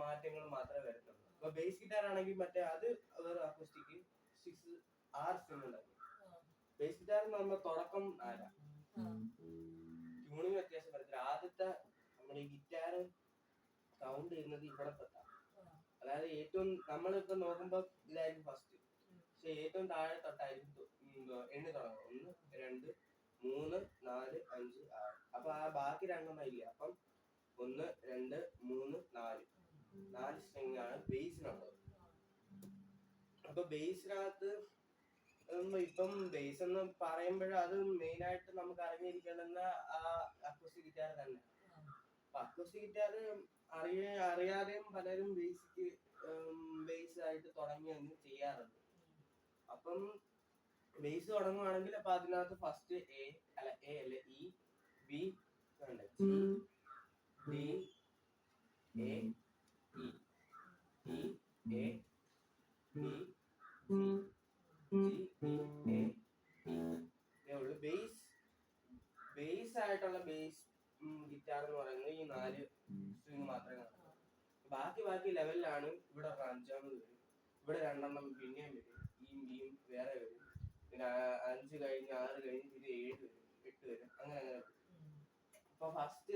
മാറ്റങ്ങൾ മാത്രമേ വരുന്നുള്ളൂ. ഇപ്പൊ ബേസ് ഗിറ്റാർ ആണെങ്കിൽ മറ്റേ അത് അക്കോസ്റ്റിക് 6 സ്ട്രിംഗ് ഉണ്ടാക്കി. ബേസ് ഗിറ്റാർ എന്ന് പറയുമ്പോൾ തുടക്കം ആരാ ട്യൂണിങ് വ്യത്യാസം വരത്തില്ല. ആദ്യത്തെ നമ്മൾ ഈ ഗിറ്റാർ സൗണ്ട് ചെയ്യുന്നത് ഇവിടെ തൊട്ടാ. അതായത് ഏറ്റവും നമ്മളിപ്പോ നോക്കുമ്പോ ഇതായിരിക്കും ഫസ്റ്റ്, പക്ഷെ ഏറ്റവും താഴെ തൊട്ടായിരിക്കും എണ്ണി തുടങ്ങും. 1 2 3 4 5 6. അപ്പൊ ആ ബാക്കി രണ്ടെണ്ണം ഇല്ല. അപ്പം 1 2 3 4 സ്ട്രിംഗ് ആണ് ബേസിനുള്ളത്. അപ്പൊ ബേസിനകത്ത് ഇപ്പം ബേസ് എന്ന് പറയുമ്പോഴും അത് മെയിൻ ആയിട്ട് നമുക്ക് അറിഞ്ഞിരിക്കേണ്ടുന്ന ആ അക്കോസ്റ്റിക് ഗിറ്റാർ തന്നെ. അപ്പൊ അക്കോസ്റ്റിക് ഗിറ്റാർ അറിയാതെയും പലരും ബേസ് ആയിട്ട് തുടങ്ങി ചെയ്യാറുണ്ട്. അപ്പം ബേസ് തുടങ്ങുവാണെങ്കിൽ അപ്പൊ അതിനകത്ത് ഫസ്റ്റ് എ അല്ല E B G D A E E A B G G D A ഇതേ ഉള്ളൂ ബേസ് ആയിട്ടുള്ള ബേസ് ഗിറ്റാർ എന്ന് പറയുന്നത് ഈ 4 സ്ട്രിങ് മാത്രമേ കാണൂ. ബാക്കി ലെവലിലാണ് ഇവിടെ 5ാമത് വരും, ഇവിടെ 2 പിന്നെയും വരും, ഇയും ബിയും വേറെ വരും, പിന്നെ 5 കഴിഞ്ഞ് 6 കഴിഞ്ഞ് പിന്നെ 7 വരും, 8 വരും, അങ്ങനെ വരും. അപ്പൊ ഫസ്റ്റ്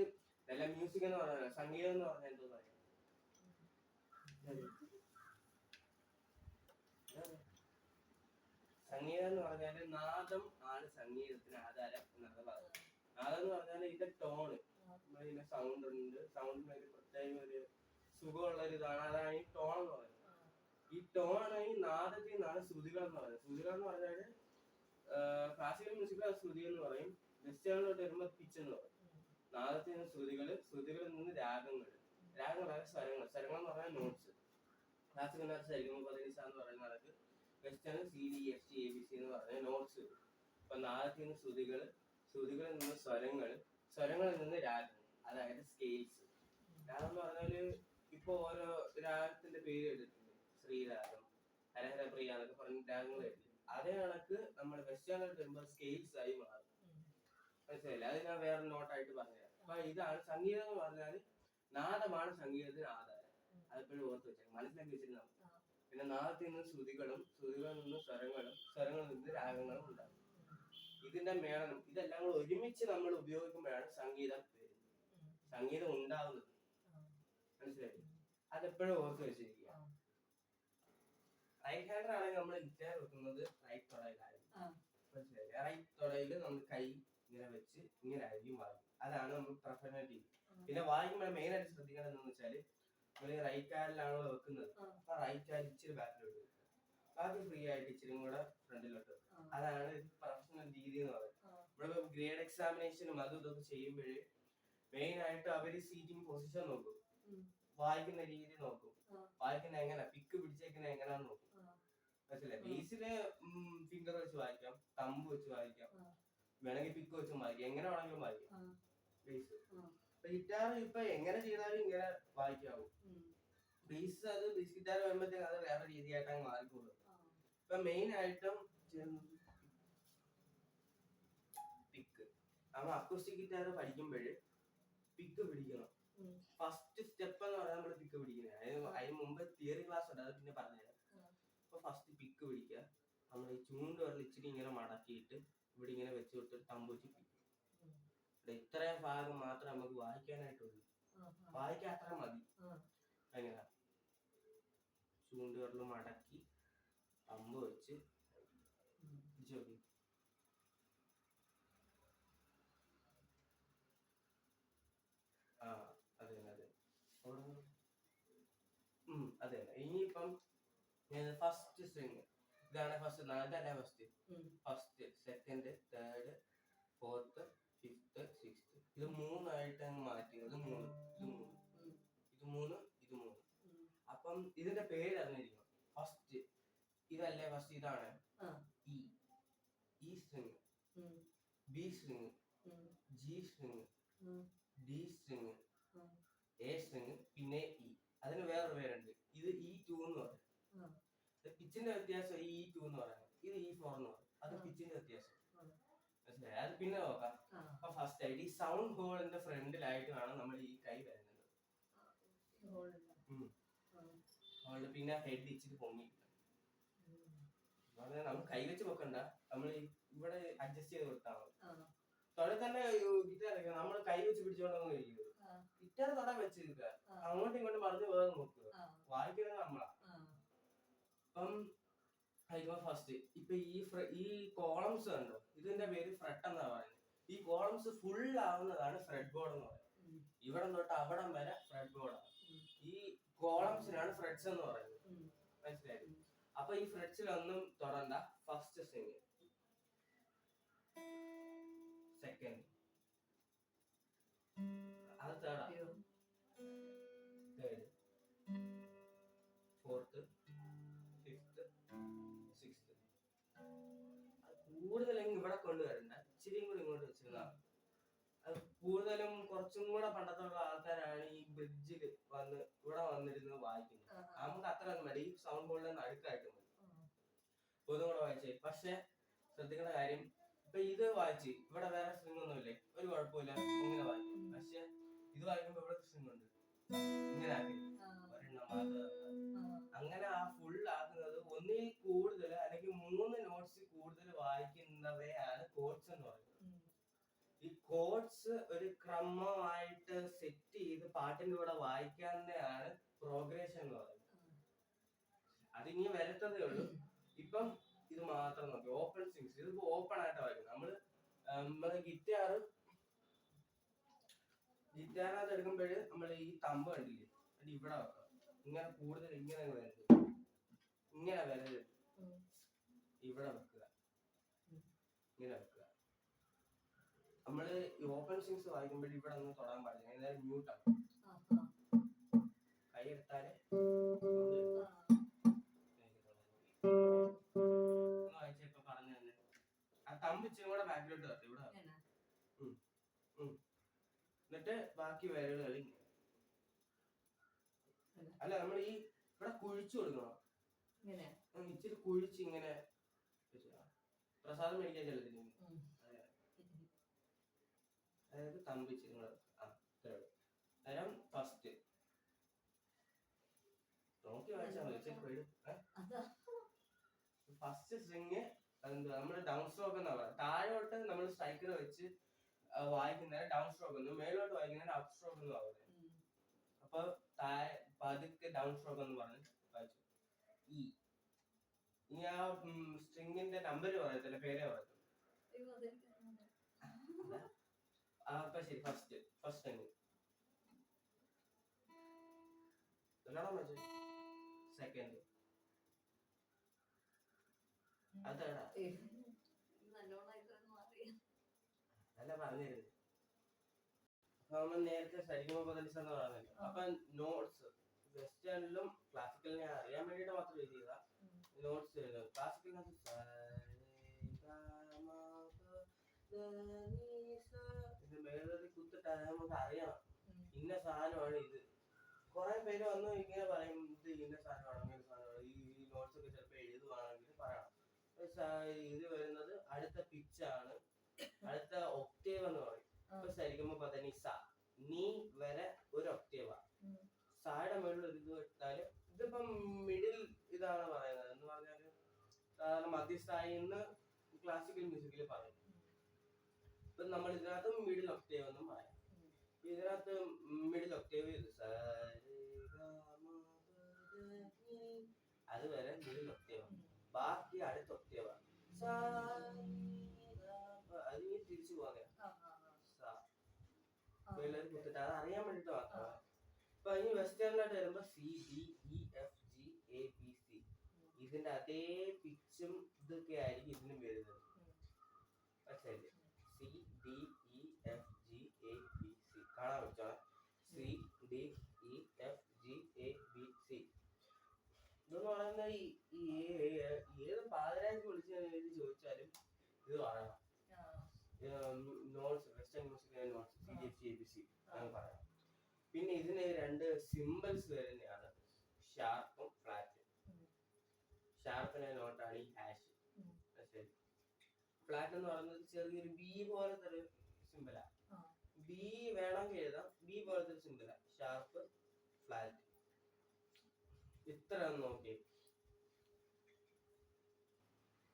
നല്ല മ്യൂസിക് എന്ന് പറഞ്ഞാൽ സംഗീതം എന്ന് പറഞ്ഞാൽ എന്തോ പറയാം, സംഗീതം എന്ന് പറഞ്ഞാല് നാദം ആണ് സംഗീതത്തിന് ആധാരം എന്നാണ് പറയുന്നത്. നാദം എന്ന് പറഞ്ഞാൽ ഇതിന്റെ ടോണ്, നമ്മളിതിന്റെ സൗണ്ട് ഉണ്ട്, സൗണ്ടിന് ഒരു പ്രത്യേക ഒരു സുഖമുള്ള ഒരു ഇതാണ്, അതാണ് ഈ ടോൺ എന്ന് പറയുന്നത്. ഈ ടോൺ ഈ നാദത്തിൽ നിന്നാണ് ശ്രുതികൾ എന്ന് പറയുന്നത്. ശ്രുതികൾ എന്ന് പറഞ്ഞാല് ക്ലാസിക്കൽ മ്യൂസിക്കിൽ ശ്രുതി എന്ന് പറയും, വെസ്റ്റേണിലോട്ട് വരുമ്പോൾ പിച്ച് എന്ന് പറയും. നാദത്തിൽ നിന്ന് ശ്രുതികളിൽ നിന്ന് രാഗങ്ങളാണ് സ്വരങ്ങൾ എന്ന് പറഞ്ഞാൽ നോട്ട്സ്. ക്ലാസിക്കലിനകത്ത് സരിഗമ പദനിസ എന്ന് പറയുന്ന ആൾക്ക് western C D F G A B C എന്ന് പറഞ്ഞ നോട്ട്സ്. അപ്പൊ നാദത്തിൽ നിന്ന് ശ്രുതികളിൽ നിന്ന് സ്വരങ്ങളിൽ നിന്ന് രാഗങ്ങൾ, അതായത് സ്കെയിൽസ്. രാഗം എന്ന് പറഞ്ഞാല് ഇപ്പൊ ഓരോ രാഗത്തിന്റെ പേര് കേട്ടിട്ടുണ്ട്, ശ്രീരാഗം, ഹരഹരപ്രിയ എന്നൊക്കെ പറഞ്ഞ രാഗങ്ങൾ കേട്ടിട്ടുണ്ട്. അതേ കണക്ക് നമ്മൾ വെസ്റ്റേണിലോട്ട് വരുമ്പോൾ സ്കെയിൽസ് ആയി മാറും. മനസ്സിലായില്ല? അത് ഞാൻ വേറെ നോട്ടായിട്ട് പറഞ്ഞുതരാം. അപ്പൊ ഇതാണ് സംഗീതം എന്ന് പറഞ്ഞാല് നാദമാണ് സംഗീതത്തിന് ആധാരം. അതെപ്പോഴും ഓർത്ത് വെച്ചാൽ മനസ്സിലാക്കി വെച്ചിരുന്ന. പിന്നെ നാദത്തിൽ നിന്ന് ശ്രുതികളിൽ നിന്ന് സ്വരങ്ങളിൽ നിന്ന് രാഗങ്ങളും ഉണ്ടാകും. ഇതിന്റെ മേളനം ഇതെല്ലാം കൂടെ ഒരുമിച്ച് നമ്മൾ ഉപയോഗിക്കുമ്പോഴാണ് സംഗീതം വരുന്നത്, സംഗീതം ഉണ്ടാവുന്നത്. മനസ്സിലായി? അതെപ്പോഴും ഓർത്ത് വെച്ചിരിക്കുക. റൈറ്റ് ഹാൻഡർ ആണെങ്കിൽ നമ്മൾ ഗിറ്റാർ വെക്കുന്നത് റൈറ്റ് തൊടയിലായിരിക്കും. മനസ്സിലായി? റൈറ്റ് തൊടയിൽ നമ്മൾ കൈ ഇങ്ങനെ വെച്ച് ഇങ്ങനെ ആയിരിക്കും വായിക്കും. അതാണ് നമ്മൾ പ്രിഫറൻസ് രീതി. പിന്നെ വായിക്കുമ്പോൾ മെയിൻ ആയിട്ട് ശ്രദ്ധിക്കേണ്ടത് എന്താണെന്ന് വെച്ചാല് റൈറ്റ് കാലിലാണോ വെക്കുന്നത്, അപ്പൊ റൈറ്റ് കാലിൽ ഇച്ചിരി ബാക്കിലോട്ട് വെക്കുക, ബാക്കി ഫ്രീ ആയിട്ട് ഇച്ചിരി കൂടെ ഫ്രണ്ടിലോട്ട് വെക്കുക. അതാണ് പ്രൊഫഷണൽ രീതി എന്ന് പറയുന്നത്. നമ്മളിപ്പോ ഗ്രേഡ് എക്സാമിനേഷനും അതും ഇതൊക്കെ ചെയ്യുമ്പോഴേ മെയിൻ ആയിട്ട് അവര് സീറ്റിംഗ് പൊസിഷൻ നോക്കും, വായിക്കുന്ന രീതി നോക്കും, വായിക്കുന്ന എങ്ങനെ പിക്ക് പിടിച്ചേക്കുന്ന എങ്ങനെയാന്ന് നോക്കും. മനസ്സിലായി? ബേസില് ഫിംഗർ വെച്ച് വായിക്കാം, തമ്പ് വെച്ച് വായിക്കാം, വേണമെങ്കിൽ പിക്ക് വെച്ച് വായിക്കാം, എങ്ങനെ വേണമെങ്കിലും വായിക്കാം ബേസ്. ഗിറ്റാർ ഇപ്പൊ എങ്ങനെ ചെയ്താലും ഇങ്ങനെ വായിക്കാവും. ബേസ് ഗിറ്റാർ വരുമ്പോഴത്തേക്ക് അത് വേറെ രീതിയായിട്ട് അങ്ങ് മാറിക്കൊള്ളും. ഇപ്പൊ മെയിൻ ആയിട്ടും പിക്ക്, നമ്മൾ അക്കോസ്റ്റിക് ഗിറ്റാർ പഠിക്കുമ്പോഴ് പിക്ക് പിടിക്കണം. ഫസ്റ്റ് സ്റ്റെപ്പ് എന്ന് പറഞ്ഞാൽ നമ്മള് പിക്ക് പിടിക്കുന്നത്. അതിന് മുമ്പ് തിയറി ക്ലാസ് ഉണ്ട്, അത് പിന്നെ പറഞ്ഞുതരാം. അപ്പൊ ഫസ്റ്റ് പിക്ക് പിടിക്കുക. നമ്മൾ ഈ ചൂണ്ട് വരൽ ഇച്ചിരി ഇങ്ങനെ മടക്കിയിട്ട് ഇവിടെ ഇങ്ങനെ വെച്ച് കൊടുത്തിട്ട് തമ്പ് വെച്ച് പിടിക്കും. ഇത്രയും ഭാഗം മാത്രമേ നമുക്ക് വായിക്കാനായിട്ടുള്ളൂ, വായിക്കാൻ അത്ര മതി. എങ്ങനെയാ? ചൂണ്ടുവിരൽ മടക്കി തമ്പ് വെച്ച് അതെ. ഇനിയിപ്പം ഫസ്റ്റ് സ്ട്രിങ് ഇതാണ്. First second third fourth fifth sixth, ഇത് 3 ആയിട്ട് അങ്ങ് മാറ്റി. ഇത് മൂന്ന്. അപ്പം ഇതിന്റെ പേര് അറിഞ്ഞിരിക്കണം. ഫസ്റ്റ് ഇതല്ലേ, ഫസ്റ്റ് ഇതാണ് E string, B string, G string, D string, A string, പിന്നെ ഇ. അതിന് വേറൊരു പേരുണ്ട്. ഇത് E2 ബോളിന്റെ ഫ്രണ്ടിലായിട്ടാണ് നമ്മൾ ഈ കൈ വരുന്നത്. പിന്നെ ഹെഡ് ഇച്ചിരി പൊങ്ങിയില്ല. നമ്മൾ കൈ വെച്ച് വെക്കണ്ട, നമ്മൾ ഇവിടെ അഡ്ജസ്റ്റ് ചെയ്ത് കൊടുത്താൽ മതി. തൊട തന്നെ ഗിറ്റാർ നമ്മൾ കൈ വെച്ച് പിടിച്ചോണ്ടൊന്നും കഴിയുന്നത്. ഗിറ്റാർ തൊട വെച്ചിരിക്കുക, അങ്ങോട്ടും ഇങ്ങോട്ടും മറിഞ്ഞ് വേറെ നോക്കുക. വായിക്കുന്നത് നമ്മളാ. അപ്പം ഫസ്റ്റ് ഇപ്പൊ ഈ കോളംസ് കണ്ടോ, ഇതിന്റെ പേര് ഫ്രെട്ട് എന്നാ പറയുന്നത്. ഈ കോളംസ് ഫുൾ ആവുന്നതാണ് ഫ്രെഡ് ബോർഡ് എന്ന് പറയുന്നത്. ഇവിടം തൊട്ട് അവിടം വരെ ഫ്രെഡ് ബോർഡാണ്. ഈ കോളംസിനാണ് ഫ്രെഡ്സ് എന്ന് പറയുന്നത്. മനസ്സിലായി? അപ്പൊ ഈ ഫ്രെഡ്സിലൊന്നും തൊടണ്ട. ഫസ്റ്റ് സ്ട്രിങ്, സെക്കൻഡ്, അത് തേർഡ്, ഫോർത്ത്, ഫിഫ്ത്ത്, സിക്സ്ത്. കൂടുതലെങ്കിൽ ഇവിടെ കൊണ്ടുവരണ്ട, ഇച്ചിരിയും കൂടി ഇങ്ങോട്ട് വെച്ചിരുന്നാൽ. അത് കൂടുതലും കുറച്ചും കൂടെ പണ്ടത്തുള്ള ആൾക്കാരാണ് ഈ ബ്രിഡ്ജിൽ വന്ന് ഇവിടെ വന്നിരുന്ന് വായിക്കുന്നത്. നമുക്ക് അത്ര മതി, സൗണ്ട് ബോളിൽ നടുക്കായിട്ട് മതി. ഒന്നും കൂടെ വായിച്ചേ. പക്ഷെ ശ്രദ്ധിക്കേണ്ട കാര്യം, ഇപ്പൊ ഇത് വായിച്ച് ഇവിടെ വേറെ സ്ട്രിങ് ഒന്നുമില്ലേ, ഒരു കുഴപ്പമില്ല, ഇങ്ങനെ വായിക്കും. പക്ഷെ ഇത് വായിക്കുമ്പോ ഇവിടെ സ്ട്രിങ് ഉണ്ട്, ഇങ്ങനെ ആക്കി അങ്ങനെ ആ ഫുൾ ആക്കുന്നത്. ഒന്നിൽ കൂടുതൽ അല്ലെങ്കിൽ 3 നോട്ട്സ് കൂടുതൽ വായിക്കുന്നവയാണ് കോഡ്സ് എന്ന് പറയുന്നത്. ഈ കോഡ്സ് ഒരു ക്രമമായിട്ട് സെറ്റ് ചെയ്ത് പാട്ടിന്റെ കൂടെ വായിക്കാവുന്നതാണ് പ്രോഗ്രഷൻ എന്ന് പറയുന്നത്. അതിനി വരത്തതേ ഉള്ളൂ. ഇപ്പം ഇത് മാത്രം നോക്കി, ഓപ്പൺ സ്ട്രിങ്സ്. ഇതിപ്പോ ഓപ്പൺ ആയിട്ട് വായിക്കും. നമ്മള് ഗിറ്റാറിനകത്ത് എടുക്കുമ്പോൾ നമ്മൾ ഈ തമ്പ് കണ്ടില്ലേ, അത് ഇവിടെ വെക്കാം. ഇങ്ങനെ കൂടുതൽ ഇങ്ങനെ വരരുത്, ഇങ്ങനെ വരരുത്, ഇവിടെ വെക്കുക, ഇങ്ങനെ വെക്കുക. നമ്മള് ഈ ഓപ്പൺ സ്ട്രിങ്സ് വായിക്കുമ്പോൾ ഇവിടെ ഒന്നും തൊടാൻ പാടില്ല, ഏതായാലും മ്യൂട്ടാണ്. കൈ എടുത്താലേ വായിച്ചപ്പോ പറഞ്ഞു തന്നെ. ആ തമ്പ് ഇച്ചിരി കൂടെ ബാക്കിലോട്ട് തട്ടെ, ഇവിടെ. എന്നിട്ട് ബാക്കി വരകൾ അല്ല, നമ്മൾ ഈ ഇവിടെ കുഴിച്ചു കൊടുക്കണം. ഇച്ചിരി കുഴിച്ച് ഇങ്ങനെ പ്രസാദം മേടിക്കാൻ ചെല്ലത്തില്ല. അതായത് തമ്പിച്ച് തരം ഫസ്റ്റ് നോക്കി വായിച്ചാൽ മതി. ഫസ്റ്റ് സ്ട്രിങ് നമ്മള് ഡൗൺ സ്ട്രോക്ക് എന്നാ പറയുക. താഴോട്ട് നമ്മൾ സ്ട്രൈക്കർ വെച്ച് വായിക്കുന്നതിന് ഡൗൺ സ്ട്രോക്ക് എന്നും, മേലോട്ട് വായിക്കുന്നതിന് അപ്പ് സ്ട്രോക്ക് എന്ന് പറയുന്നത്. അപ്പൊ പതുക്കെ ഡൗൺ സ്ട്രോക്ക് എന്ന് പറഞ്ഞ് വായിച്ചു. ഇനി ആ സ്ട്രിങ്ങിന്റെ നമ്പർ പറയത്തില്ല, പേരേ പറയത്തില്ല. അപ്പൊ ശരി, ഫസ്റ്റ് സ്ട്രിങ് സെക്കൻഡ്, അതല്ല പറഞ്ഞിരുന്നു. നമ്മൾ നേരത്തെ സരിഗമപദനിസ എന്ന് പറയുന്നത്. അപ്പൊ നോട്ട്സ് വെസ്റ്റേണിലും ക്ലാസിക്കലിനെ അറിയാൻ വേണ്ടിട്ട് മാത്രം എഴുതിയതാ. നോട്ട്സ് ക്ലാസിക്കലിനകത്ത് ഇത് മേളത്തിൽ കുത്തിട്ടാൽ നമുക്ക് അറിയണം ഇന്ന സാധനമാണ് ഇത്. കുറെ പേര് വന്നു ഇങ്ങനെ പറയും, ഇത് ഇന്ന സാധനമാണ്, ഇങ്ങനെ സാധനമാണ്. ഈ നോട്ട്സ് ഒക്കെ ചിലപ്പോൾ എഴുതുവാണെങ്കിൽ പറയണം, ഇത് വരുന്നത് അടുത്ത പിച്ചാണ്, അടുത്ത ഒക്ടേവ് എന്ന് പറയും. ഇപ്പൊ സരിഗമപദനിസ, നീ വരെ ഒരു ഒക്ടേവ, സായുടെ മുകളിൽ ഒരു ഇത് ഇട്ടാല് ഇതിപ്പം മിഡിൽ ഇതാണ് പറയുന്നത്. എന്ന് പറഞ്ഞാല് സാധാരണ മധ്യസ്ഥായി എന്ന് ക്ലാസിക്കൽ മ്യൂസിക്കിൽ പറയും. ഇപ്പൊ നമ്മൾ ഇതിനകത്ത് മിഡിൽ ഒക്ടേവ് എന്നും പറയാം. ഇതിനകത്ത് മിഡിൽ ഒക്ടേവ് അതുവരെ മിഡിൽ ഒക്ടേവ്, ബാക്കി അടുത്ത ഒക്ടേവ. അതിന് തിരിച്ചു പോകാൻ കുത്തിട്ട് അത് അറിയാൻ വേണ്ടിട്ട് മാത്രമാണ്. അപ്പൊ ഈ വെസ്റ്റേണിലായിട്ട് വരുമ്പോ C D E F G A B C, ഇതിന്റെ അതേ പിച്ചും ഇതൊക്കെ ആയിരിക്കും ഇതിനും വരുന്നത്. പക്ഷേ C D E F G A B C കാണാൻ പറ്റണം. C D E F G A B C ഇതെന്ന് പറയുന്ന ഏത് പാതിരായ്ക്ക് വിളിച്ച് ചോദിച്ചാലും ഇത് പറയണം. നോട്ട്സ് വെസ്റ്റേൺ മ്യൂസിക്കിലെ notes C D F G A B C എന്ന് പറയാം. പിന്നെ ഇതിന് 2 സിമ്പിൾസ് വരുന്നതാണ്, ഷാർപ്പും ഫ്ലാറ്റും. ഷാർപ്പിന്റെ നോട്ടാണ് ഈ ഹാഷ്. ഫ്ലാറ്റ് എന്ന് പറയുന്നത് ചെറിയൊരു ബി പോലത്തെ ഒരു സിമ്പിളാണ്. ബി വേണമെങ്കിൽ എഴുതാം. ബി പോലത്തെ ഒരു സിമ്പിളാ, ഷാർപ്പ് ഫ്ലാറ്റ്. ഇത്ര ഒന്ന് നോക്കി.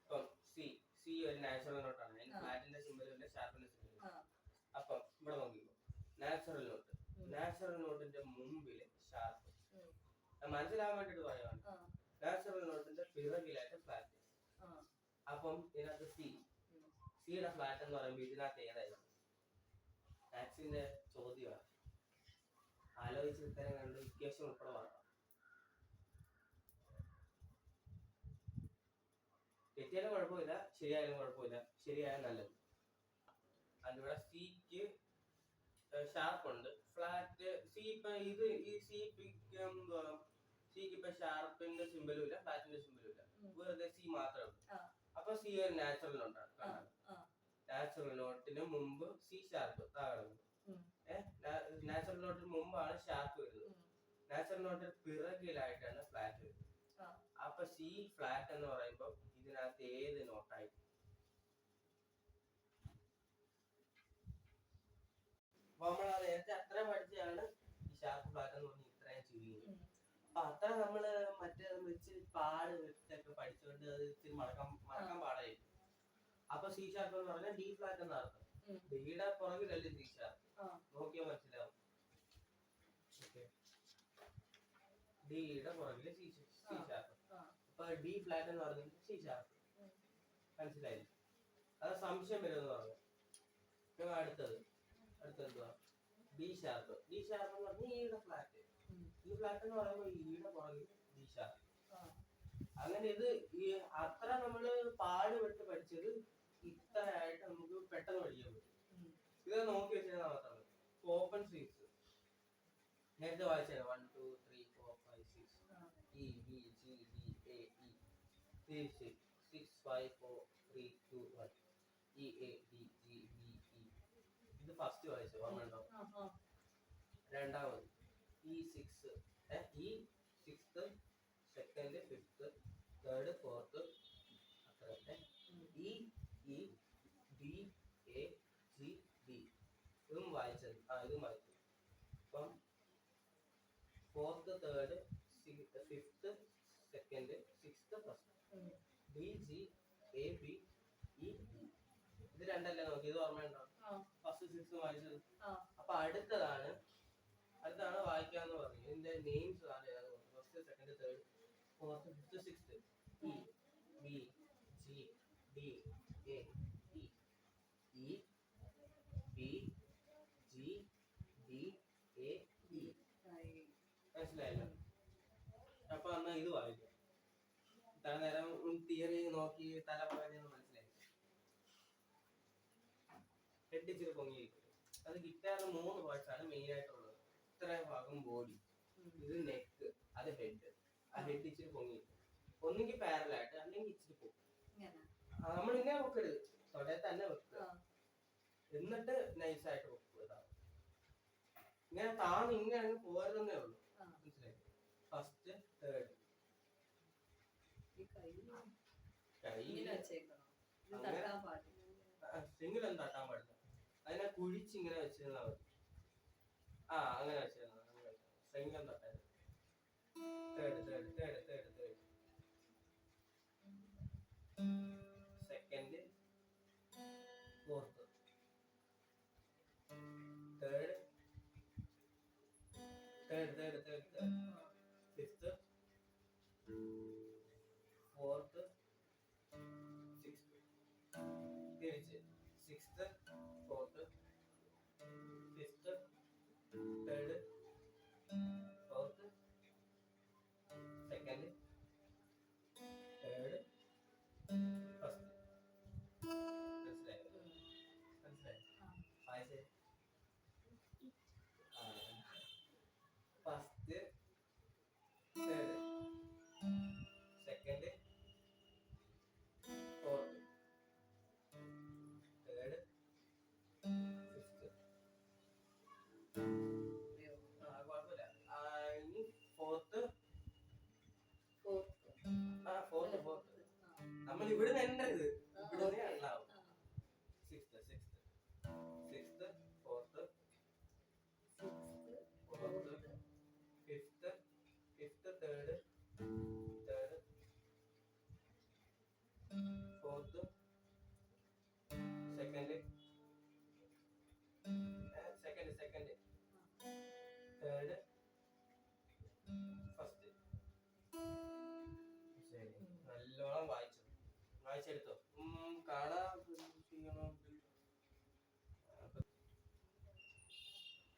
ഇപ്പം സി സി ഒരു നാച്ചുറൽ നോട്ടാണ്. ഫ്ലാറ്റിന്റെ സിമ്പിളുണ്ട്, ഷാർപ്പിന്റെ സിമ്പിളുണ്ട്. അപ്പം ഇവിടെ നോക്കിക്കോ, നാച്ചുറൽ നോട്ട്. നാച്ചുറൽ നോട്ടിന്റെ മുമ്പില് ഷാർപ്പ്. മനസ്സിലാവാൻ വേണ്ടിട്ട് പറയുവാണ്. നാച്ചുറൽ നോട്ടിന്റെ പിറകിലായിട്ട് ഫ്ലാറ്റ്. അപ്പം ഇതിനകത്ത് സിയുടെ ഫ്ലാറ്റ് എന്ന് പറയുമ്പോൾ ഇതിനകത്ത് ഏതായിരുന്നു? മാത്സിന്റെ ചോദ്യമാണ്. ആലോചിച്ച് ഉത്തരം കണ്ട് ഇക്വേഷൻ ഉൾപ്പെടെ പറയാം. തെറ്റിയാലും കുഴപ്പമില്ല, ശരിയായാലും കുഴപ്പമില്ല. ശരിയായ നല്ലത്. അതിവിടെ സിക്ക് ഷാർപ്പ് ഉണ്ട്, ഫ്ലാറ്റ്. സി ഇപ്പൊ ഇത് ഈ സിക്ക് ഇപ്പൊ ഷാർപ്പിന്റെ സിമ്പിളും ഇല്ല, ഫ്ലാറ്റിന്റെ സിമ്പിളും ഇല്ല, വെറുതെ സി മാത്രമേ ഉള്ളൂ. അപ്പൊ സി ഒരു നാച്ചുറൽ നോട്ടാണ്. നാച്ചുറൽ നോട്ടിന് മുമ്പ് സി ഷാർപ്പ് താഴെ. നാച്ചുറൽ നോട്ടിന് മുമ്പാണ് ഷാർപ്പ് വരുന്നത്. നാച്ചുറൽ നോട്ടിന് പിറകിലായിട്ടാണ് ഫ്ലാറ്റ് വരുന്നത്. അപ്പൊ സി ഫ്ലാറ്റ് എന്ന് പറയുമ്പോൾ ഇതിനകത്ത് ഏത് നോട്ടായി? അപ്പൊ നമ്മൾ നേരത്തെ അത്ര പഠിച്ചാണ് ഈ ഷാർപ്പ് ഫ്ലാറ്റ് എന്ന് പറഞ്ഞ് ഇത്രയും ചെയ്യുന്നത്. അപ്പൊ അത്ര നമ്മള് മറ്റേ വെച്ച് പാട് വെച്ചൊക്കെ പഠിച്ചുകൊണ്ട് അത് ഇത്തിരി മറക്കാൻ പാടായിരിക്കും. അപ്പൊ സി ഷാർപ്പ് എന്ന് പറഞ്ഞാൽ ഡി ഫ്ലാറ്റ് എന്ന അർത്ഥം. ഡിയുടെ പുറകിലല്ലേ സി ഷാർപ്പ്, നോക്കിയാൽ മനസ്സിലാവും. ഡിയുടെ പുറകില് സി ഷാർപ്പ്. അപ്പൊ ഡി ഫ്ലാറ്റ് എന്ന് പറഞ്ഞത് സി ഷാർപ്പ്. മനസ്സിലായില്ലേ? അത് സംശയം വരുമെന്ന് പറഞ്ഞു. അടുത്തത് എന്തുവാ? D sharp. ഡി ഷാർപ്പ് എന്ന് പറഞ്ഞാൽ ഈയുടെ ഫ്ലാറ്റ്. ഈ ഫ്ലാറ്റ് എന്ന് പറയുമ്പോൾ ഈയുടെ പുറകിൽ ഡി ഷാർപ്പ്. അങ്ങനെ ഇത് ഈ അത്ര നമ്മള് പാടുപെട്ട് പഠിച്ചത് ഇത്ര ആയിട്ട് നമുക്ക് പെട്ടെന്ന് പഠിക്കാൻ പറ്റും. ഇത് നോക്കി വെച്ചാൽ മാത്രമേ. ഓപ്പൺ സ്ട്രീറ്റ്സ് നേരത്തെ വായിച്ചാൽ 1 2 3 4 5 6 E B G D A E 3 6 6 5 4 3 2 1 E A D G B E. ഇത് ഫസ്റ്റ് വായിച്ചു, ഓർമ്മയുണ്ടോ? രണ്ടാമത് E6 E6 second fifth third fourth അത്ര. E E D A G D ഇതും വായിച്ചത്. ഇതും വായിച്ചു. അപ്പം fourth third fifth second sixth first D G A B E D. ഇത് രണ്ടല്ലേ നോക്കി, ഇത് ഓർമ്മയുണ്ടോ? ഫസ്റ്റ് സിക്സ് വായിച്ചത്. അപ്പൊ അടുത്തതാണ് വായിക്കാന്ന് പറഞ്ഞു. ഇതിന്റെ names first second third fourth fifth sixth. E B G D A E E B G D A E. മനസ്സിലായല്ലോ? അപ്പൊ എന്നാ ഇത് വായിക്കാം. ഇത്ര നേരം തിയറി നോക്കി തല പറഞ്ഞത് മനസ്സിലായി. ഹെഡ് ഇച്ചിരി പൊങ്ങിയിരിക്കും. അത് ഗിറ്റാറിന് 3 പാർട്സ് ആണ് മെയിൻ ആയിട്ടുള്ളത്. ഇത്ര ഭാഗം ബോഡി, ഇത് നെക്ക്, അത് ഹെഡ്. ആ ഹെഡ് ഇച്ചിരി പൊങ്ങിയിരിക്കും. ഒന്നുകിൽ പാരലായിട്ട് അല്ലെങ്കിൽ ഇച്ചിരി പോകും. നമ്മൾ ഇങ്ങനെ വെക്കരുത്, തൊടയെ തന്നെ വെക്കുക. എന്നിട്ട് നൈസായിട്ട് വെക്കുക. ഇങ്ങനെ താന്ന് ഇങ്ങനെ അങ്ങ് പോരുന്നേ ഉള്ളൂ. മനസ്സിലായി? ഫസ്റ്റ് തേർഡ് സിംഗിൾ തട്ടാൻ പാടില്ല. അതിനെ കുഴിച്ചിങ്ങനെ വെച്ചിരുന്നാ മതി. അങ്ങനെ വെച്ചിരുന്ന സിംഗിൾ തട്ടാൻ. Third third third third third second fourth third third third third third fifth fourth sixth. തിരിച്ച് sixth fourth fifth third fourth second third first. മനസ്സിലായോ? വായിച്ചേ. First third second fourth third fifth. കുഴപ്പമില്ല. ഇനി ഫോർത്ത് ഫോർത്ത് നമ്മൾ ഇവിടുന്ന് എണ്ണരുത്, ഇവിടുന്ന് എണ്ണാവും. Sixth fourth വായിച്ചെടുത്തോ. കാണാൻ ചെയ്യണോ?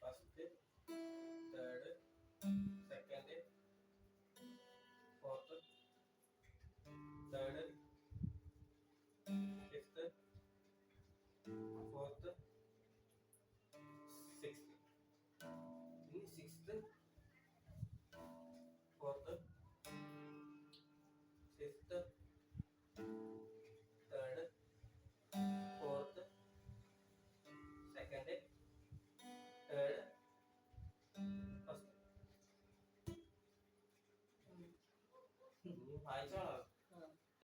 First, third, second, fourth, third, fifth, fourth, sixth. ഇനി sixth, fourth, fifth, third, fourth, second, third, first. വായിച്ചോളാം.